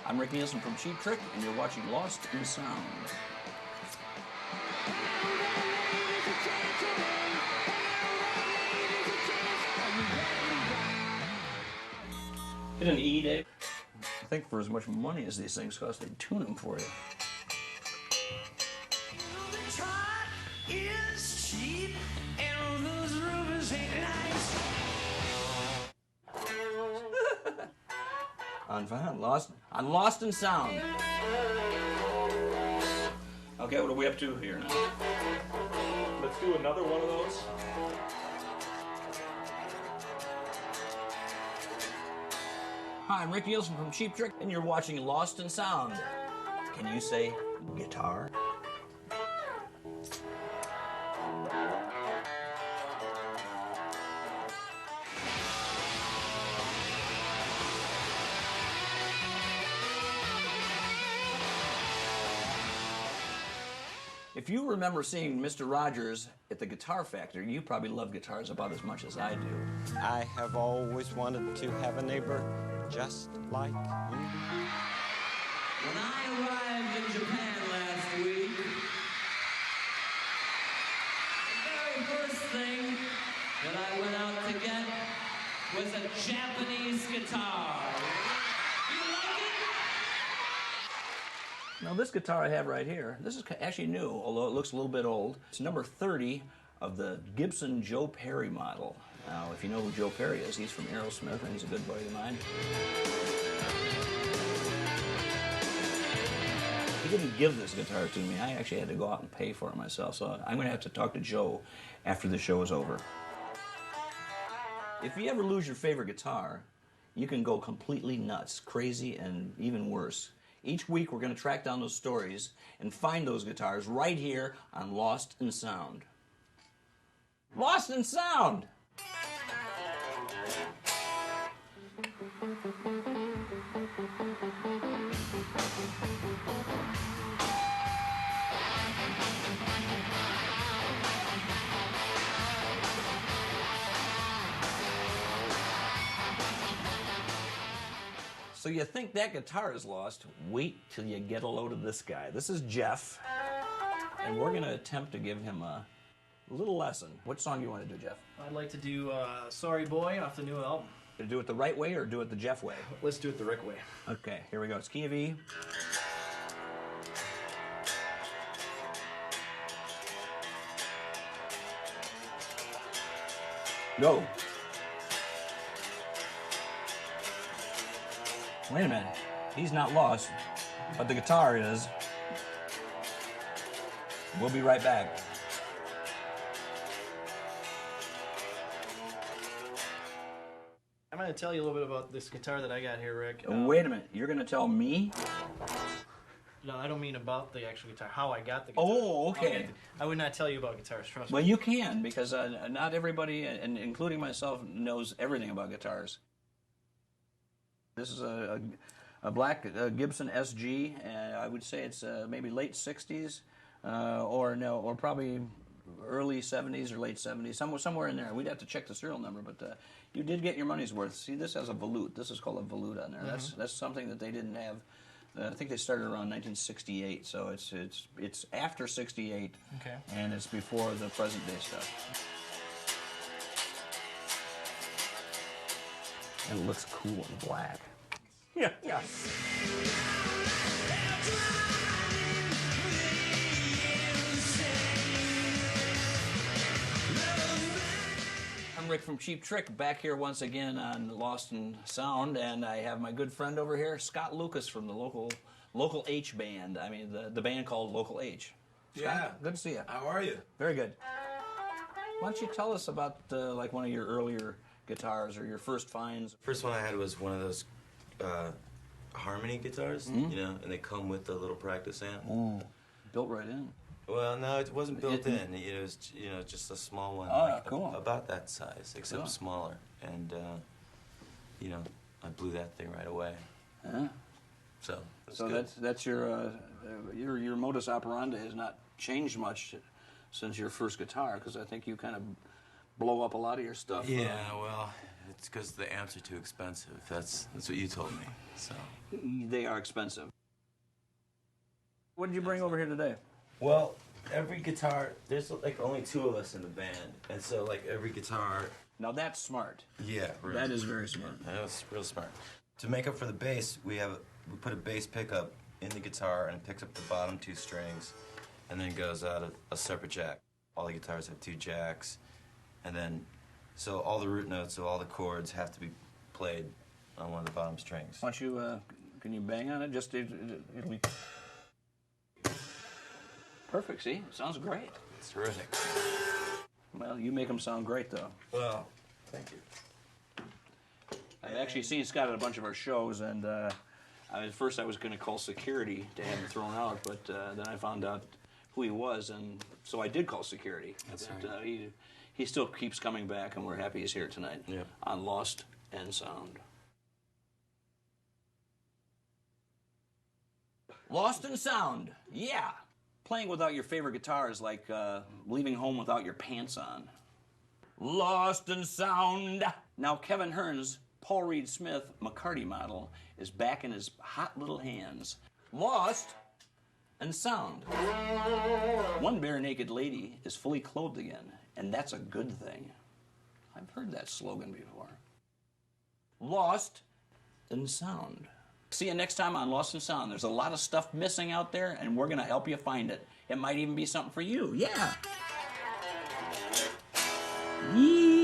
I'm Rick Nielsen from Cheap Trick, and you're watching Lost in Sound. Get an E, Dave? I think for as much money as these things cost, they'd tune them for you. Is cheap and those rumors ain't nice. on Lost in Sound. Okay, what are we up to here now? Let's do another one of those. Hi, I'm Rick Nielsen from Cheap Trick, and you're watching Lost in Sound. Can you say guitar? If you remember seeing Mr. Rogers at the Guitar Factory, you probably love guitars about as much as I do. I have always wanted to have a neighbor just like you. When I arrived in Japan last week, the very first thing that I went out to get was a Japanese guitar. You like it? Now, this guitar I have right here, this is actually new, although it looks a little bit old. It's number 30 of the Gibson Joe Perry model. Now, if you know who Joe Perry is, he's from Aerosmith, and he's a good buddy of mine. He didn't give this guitar to me. I actually had to go out and pay for it myself, so I'm going to have to talk to Joe after the show is over. If you ever lose your favorite guitar, you can go completely nuts, crazy, and even worse. Each week, we're going to track down those stories and find those guitars right here on Lost in Sound. Lost in Sound! So you think that guitar is lost? Wait till you get a load of this guy. This is Jeff, and we're going to attempt to give him a little lesson. What song do you want to do, Jeff? I'd like to do Sorry Boy off the new album. To do it the right way or do it the Jeff way? Let's do it the Rick way. Okay, here we go. It's key of E. Go. Wait a minute. He's not lost, but the guitar is. We'll be right back. I'm going to tell you a little bit about this guitar that I got here, Rick. Wait a minute. You're going to tell me? No, I don't mean about the actual guitar, how I got the guitar. Oh, okay. I would not tell you about guitars, trust me. Well, you can, because not everybody, and including myself, knows everything about guitars. This is a black Gibson SG, and I would say it's maybe late 60s, or probably early 70s or late 70s, somewhere in there. We'd have to check the serial number, but you did get your money's worth. See, this has a volute. This is called a volute on there. Mm-hmm. That's something that they didn't have. I think they started around 1968, so it's after 68, okay, and it's before the present day stuff. And it looks cool in black. Yeah. I'm Rick from Cheap Trick, back here once again on Lost in Sound, and I have my good friend over here, Scott Lucas from the local H band. I mean, the band called Local H. Scott, yeah. Good to see you. How are you? Very good. Why don't you tell us about like one of your earlier guitars or your first finds? First one I had was one of those harmony guitars, you know, and they come with the little practice amp. Oh, built right in. Well, no, it wasn't built in. It was, just a small one. Oh, like cool. About that size, except smaller. And, I blew that thing right away. Yeah. So good. that's your modus operandi has not changed much since your first guitar, because I think you kind of blow up a lot of your stuff. Yeah, well, It's because the amps are too expensive. That's what you told me. So. They are expensive. What did you bring over here today? Well, every guitar, there's like only 2 of us in the band, and so like every guitar. Now that's smart. Yeah, really. That is very smart. That was real smart. To make up for the bass, we put a bass pickup in the guitar and it picks up the bottom 2 strings, and then goes out a separate jack. All the guitars have 2 jacks, and then so all the root notes of all the chords have to be played on one of the bottom strings. Why don't you, can you bang on it? It'll be perfect, see? Sounds great. It's terrific. Well, you make them sound great, though. Well, thank you. I've actually seen Scott at a bunch of our shows, and at first I was going to call security to have him thrown out, but then I found out who he was, and so I did call security. That's but, right. He still keeps coming back, and we're happy he's here tonight Yep. on Lost and Sound. Lost and Sound, yeah. Playing without your favorite guitar is like leaving home without your pants on. Lost and Sound. Now Kevin Hearn's Paul Reed Smith McCarty model is back in his hot little hands. Lost and Sound. One bare naked lady is fully clothed again, and that's a good thing. I've heard that slogan before. Lost and Sound. See you next time on Lost and Sound. There's a lot of stuff missing out there, and we're going to help you find it. It might even be something for you. Yeah. Yee.